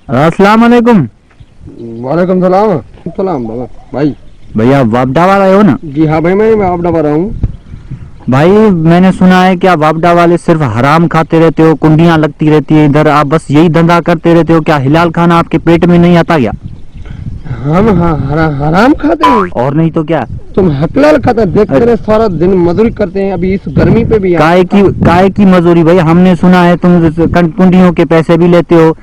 अस्सलाम वालेकुम। वालेकुम सलाम। सलाम बाबा भाई। भैया वापडा वाला हो ना? जी हाँ भाई, मैं वापडा वाला हूँ। भाई मैंने सुना है कि आप वापडा वाले सिर्फ हराम खाते रहते हो, कुंडियां लगती रहती है इधर, आप बस यही धंधा करते रहते हो। क्या हिलाल खाना आपके पेट में नहीं आता क्या? हम हराम खाते हैं? और नहीं तो क्या। तुम हकलाल खाते हैं, देखते रहे सारा दिन मजदूरी करते हैं, अभी इस गर्मी पे भी काय की मजदूरी भाई? हमने सुना है तुम कुंडियों के पैसे भी लेते हो।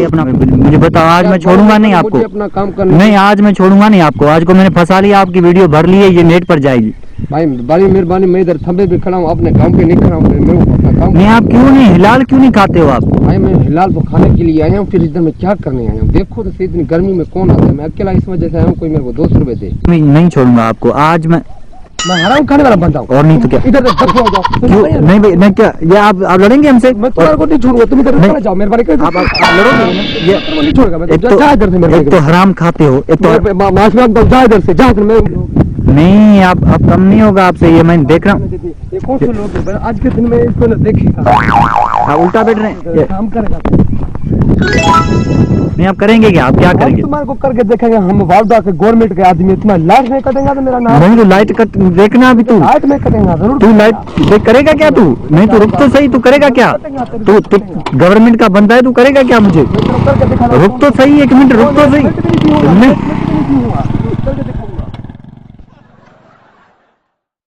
अपना मुझे बताओ, आज मैं छोड़ूंगा नहीं आपको। अपना काम करना नहीं, आज मैं छोड़ूंगा नहीं आपको। आज को मैंने फंसा लिया, आपकी वीडियो भर ली है, ये नेट पर जाएगी। भाई बड़ी मेहरबानी, मैं इधर थंबे पे खड़ा हूँ, अपने काम पे नहीं खड़ा हूँ, मैं अपना काम। नहीं, आप क्यों नहीं हिलाल क्यों नहीं खाते हो आप? भाई मैं हिलाल तो खाने के लिए आया हूँ, फिर इधर में क्या करने आया हूँ? देखो तो इतनी गर्मी में कौन आता है, मैं अकेला इस वजह से आया हूँ, कोई मेरे को 200 रुपए दे। मैं नहीं छोड़ूंगा आपको आज। मैं हराम खाने वाला बंदा हूँ। और नहीं तो क्या। इधर क्यों नहीं भाई? मैं क्या, ये आप लड़ेंगे हमसे? मैं तुम्हारे को नहीं छोड़ूंगा, तुम इधर चले जाओ, मेहरबानी करके। आप लड़ोगे? ये नहीं छोड़ूंगा मैं। जा इधर से, एक तो हराम खाते हो, एक तो माशरा जा इधर से, जा मैं। नहीं, आप अब कम नहीं होगा आपसे, ये मैं देख रहा हूँ। ये कौन से लोग हैं? आज के दिन में इसको न देखेगा। आप उल्टा बैठ रहे हैं। काम करेगा नहीं, आप करेंगे क्या? आप क्या करेंगे? तुम्हारे को करके देखेंगे हम, वापडा के गवर्नमेंट के आदमी। तुम्हारा लाइट नहीं कटेगा तो मेरा नाम नहीं, तो लाइट कट देखना अभी। तू लाइट में कटेगा जरूर। तू लाइट देख करेगा क्या तू? नहीं तो रुक तो सही, तू करेगा क्या? तू गवर्नमेंट का बंदा है, तू करेगा क्या मुझे? रुक तो सही, 1 मिनट रुक तो सही।